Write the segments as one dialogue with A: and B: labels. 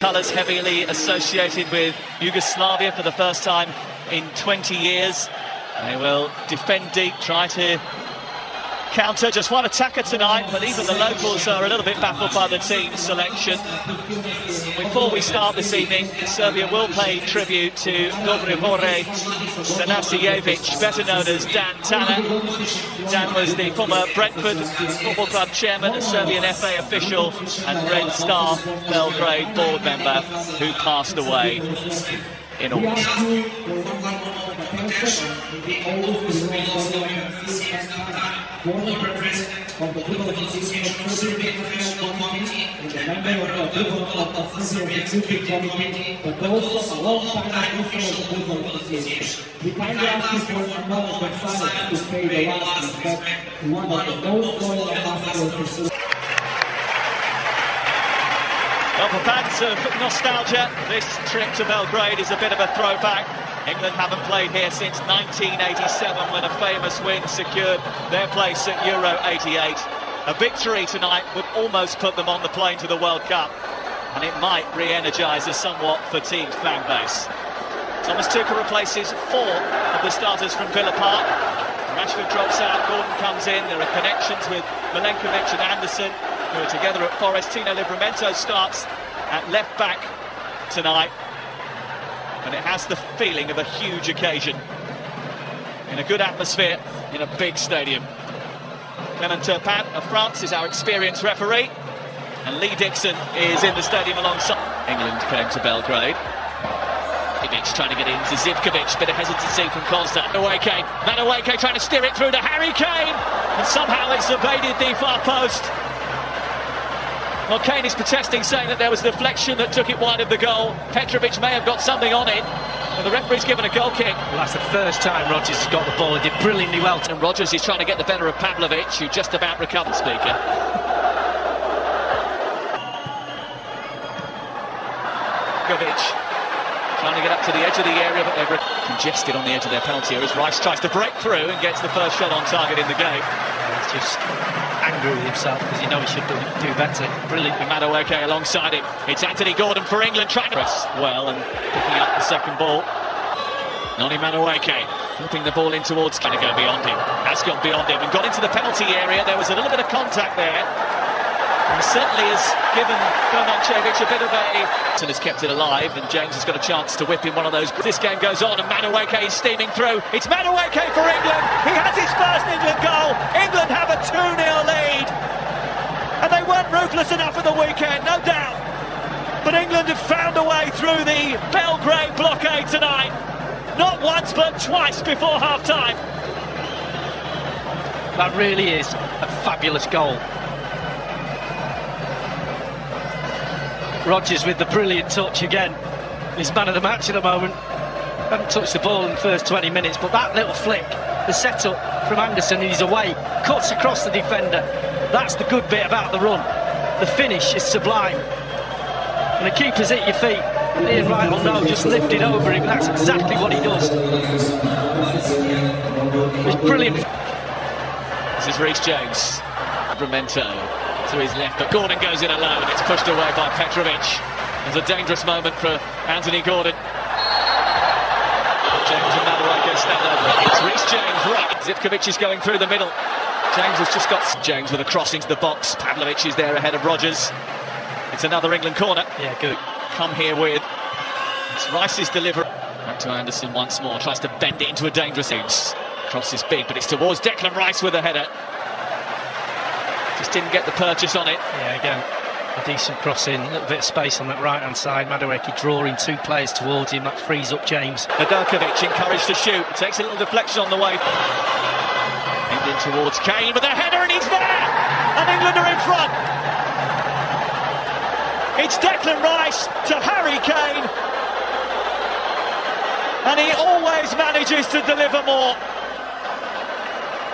A: Colours heavily associated with Yugoslavia for the first time in 20 years. They will defend deep, try to counter. Just one attacker tonight, but even the locals are a little bit baffled by the team selection. Before we start this evening, Serbia will pay tribute to Dobribore Stanasijevic, better known as Dan Tanner. Dan was the former Brentford Football Club chairman, a Serbian FA official and Red Star Belgrade board member who passed away in August. Former president of the Football Association of Serbia Professional Committee and a member of the Football Executive Committee, but also a long-time official of the Football Association. We kindly ask you for a moment of silence to pay the last respect to one of the most loyal ambassadors for Serbia. Well, for fans of nostalgia, this trip to Belgrade is a bit of a throwback. England haven't played here since 1987 when a famous win secured their place at Euro 88. A victory tonight would almost put them on the plane to the World Cup, and it might re-energise a somewhat fatigued fan base. Thomas Tuchel replaces 4 of the starters from Villa Park. Rashford drops out, Gordon comes in. There are connections with Milenkovic and Anderson, who are together at Forest. Tino Livramento starts at left back tonight. And it has the feeling of a huge occasion in a good atmosphere in a big stadium. Clement Turpin of France is our experienced referee, and Lee Dixon is in the stadium alongside. England came to Belgrade. Ivic trying to get into Zivkovic, bit of hesitancy from Costa. Madueke trying to steer it through to Harry Kane, and somehow it's evaded the far post. Well, Kane is protesting, saying that there was a deflection that took it wide of the goal. Petrovic may have got something on it, and the referee's given a goal kick. Well, that's the first time Rodgers has got the ball. He did brilliantly well. And Rodgers is trying to get the better of Pavlovic, who just about recovered, speaker. Govic trying to get up to the edge of the area, but they're congested on the edge of their penalty area as Rice tries to break through and gets the first shot on target in the game. He's just angry with himself because he knows he should do better. Brilliant. Madueke alongside him. It's Anthony Gordon for England trying to press well and picking up the second ball. Noni Madueke flipping the ball in towards, going to go beyond him. Has gone beyond him and got into the penalty area. There was a little bit of contact there. And certainly has given Kovacevic a bit of a... And has kept it alive, and James has got a chance to whip in one of those. This game goes on and Madueke is steaming through. It's Madueke for England. He has his first England goal. England have a 2-0 lead. And they weren't ruthless enough at the weekend, no doubt. But England have found a way through the Belgrade blockade tonight. Not once, but twice before half-time.
B: That really is a fabulous goal. Rodgers with the brilliant touch again. He's man of the match at the moment. Hadn't touched the ball in the first 20 minutes, but that little flick, the setup from Anderson, he's away, cuts across the defender. That's the good bit about the run. The finish is sublime. And the keeper's at your feet. Ian Wright will know, just lift it over him. That's exactly what he does. It's brilliant.
A: This is Reece James. Livramento to his left, but Gordon goes in alone. It's pushed away by Petrovic. There's a dangerous moment for Anthony Gordon. James and Madueke stand over. It's Reece James, right. Zivkovic is going through the middle. James has just got James with a cross into the box. Pavlovic is there ahead of Rodgers. It's another England corner.
B: Yeah, good.
A: Come here with. It's Rice's delivery. Back to Anderson once more. Tries to bend it into a dangerous use. Cross is big, but it's towards Declan Rice with a header. Just didn't get the purchase on it.
B: Yeah, again, a decent cross in, a little bit of space on that right-hand side. Madueke drawing 2 players towards him, that frees up James.
A: Nedeljkovic encouraged to shoot, takes a little deflection on the way. England towards Kane with a header, and he's there! And England are in front! It's Declan Rice to Harry Kane. And he always manages to deliver more.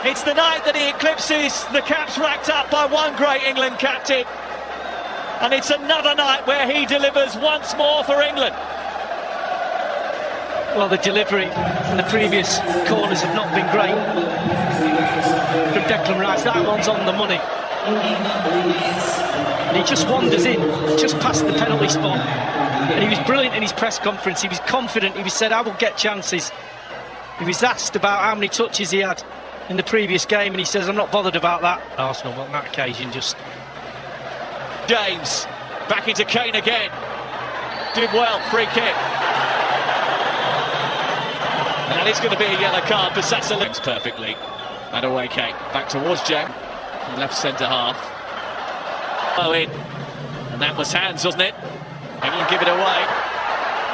A: It's the night that he eclipses the caps racked up by one great England captain. And it's another night where he delivers once more for England.
B: Well, the delivery in the previous corners have not been great from Declan Rice. That one's on the money. And he just wanders in, just past the penalty spot. And he was brilliant in his press conference. He was confident. He said, I will get chances. He was asked about how many touches he had in the previous game, and he says, I'm not bothered about that. Arsenal, on that occasion, just...
A: James, back into Kane again. Did well, free kick. And it's going to be a yellow card for Sasa. Perfectly. And away Kane. Back towards James. Left centre half. Owen. And that was hands, wasn't it? England give it away.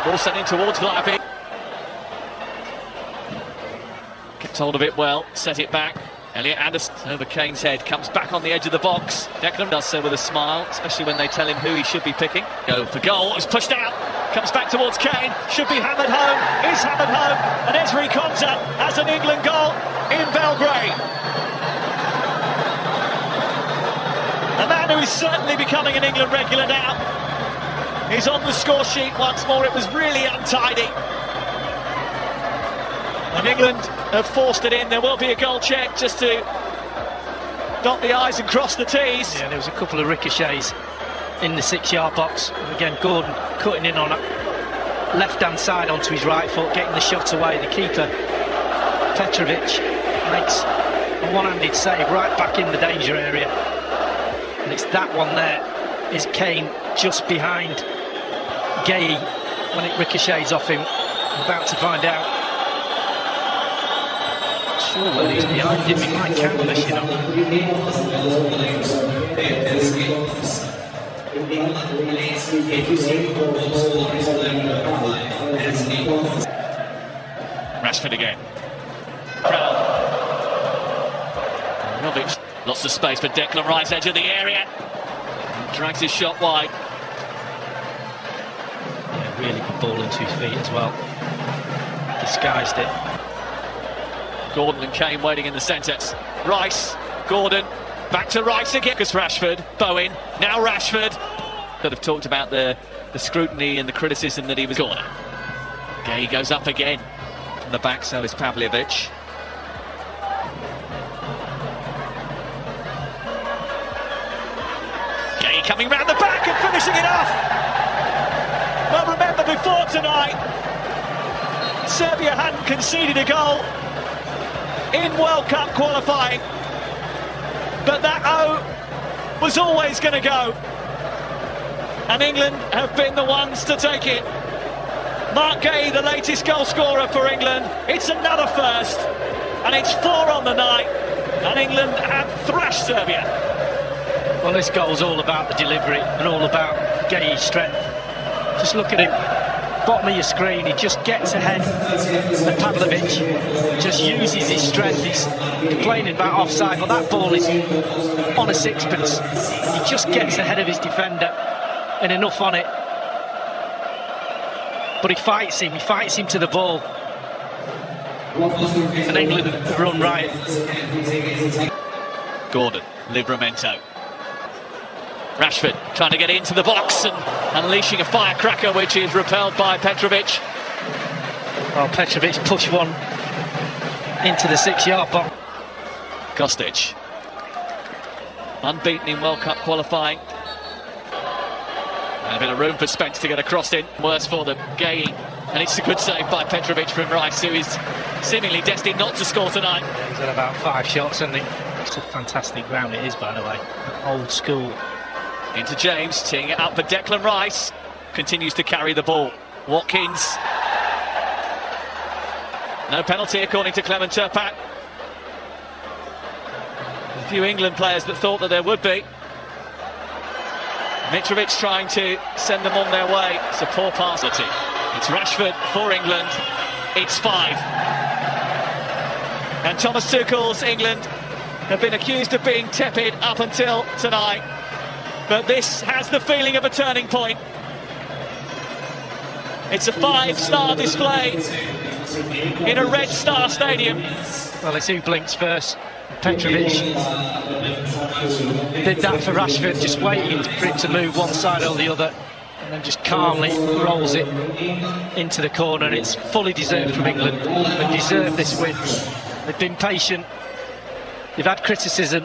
A: Ball sent in towards Vlahovic. Kept hold of it well. Set it back. Elliot Anderson over Kane's head. Comes back on the edge of the box. Declan does so with a smile, especially when they tell him who he should be picking. Go for goal. It's pushed out. Comes back towards Kane. Should be hammered home. Is hammered home. And Ezri Konsa has an England goal in Belgrade. A man who is certainly becoming an England regular now. He's on the score sheet once more. It was really untidy. And England have forced it in. There will be a goal check just to dot the I's and cross the T's.
B: Yeah, there was a couple of ricochets in the 6-yard box. And again, Gordon cutting in on it. Left-hand side onto his right foot, getting the shot away. The keeper, Petrovic, makes a one-handed save right back in the danger area. And it's that one there. Is Kane just behind Gay when it ricochets off him? I'm about to find out. Sure, whether he's behind him, he might count this, you know.
A: Rashford again. Crown. Rovic, lots of space for Declan Rice, edge of the area. Drags his shot wide.
B: Yeah, really good ball into his feet as well. Disguised it.
A: Gordon and Kane waiting in the centre. Rice, Gordon, back to Rice again. Marcus Rashford, Bowen, now Rashford. Could have talked about the scrutiny and the criticism that he was corner. Gay goes up again. From the back, so is Pavljevic. Gay coming round the back and finishing it off. Well, remember before tonight, Serbia hadn't conceded a goal in World Cup qualifying, but that O was always going to go, and England have been the ones to take it. Mark Gay, the latest goal scorer for England. It's another first, and it's 4 on the night, and England have thrashed Serbia.
B: Well, this goal's all about the delivery and all about Gay's strength. Just look at him. Bottom of your screen, he just gets ahead, and Pavljevic just uses his strength. He's complaining about offside, but that ball is on a sixpence. He just gets ahead of his defender and enough on it. But he fights him to the ball. And England run riot. Gordon,
A: Livramento. Rashford trying to get into the box and unleashing a firecracker, which is repelled by Petrovic.
B: Well, Petrovic pushed one into the 6-yard box.
A: Kostic, unbeaten in World Cup qualifying. And a bit of room for Spence to get a cross in. Worse for them, Gay. And it's a good save by Petrovic from Rice, who is seemingly destined not to score tonight.
B: He's had about 5 shots, hasn't he? It's a fantastic ground it is, by the way. Old school.
A: Into James, teeing it up for Declan Rice. Continues to carry the ball. Watkins. No penalty according to Clement Turpat. A few England players that thought that there would be. Mitrovic trying to send them on their way. It's a poor pass. It's Rashford for England. It's 5. And Thomas Tuchel's England have been accused of being tepid up until tonight. But this has the feeling of a turning point. It's a 5-star display in a Red Star Stadium.
B: Well, it's who blinks first. Petrovic did that for Rashford, just waiting for it to move one side or the other, and then just calmly rolls it into the corner. And it's fully deserved from England. They deserve this win. They've been patient. They've had criticism.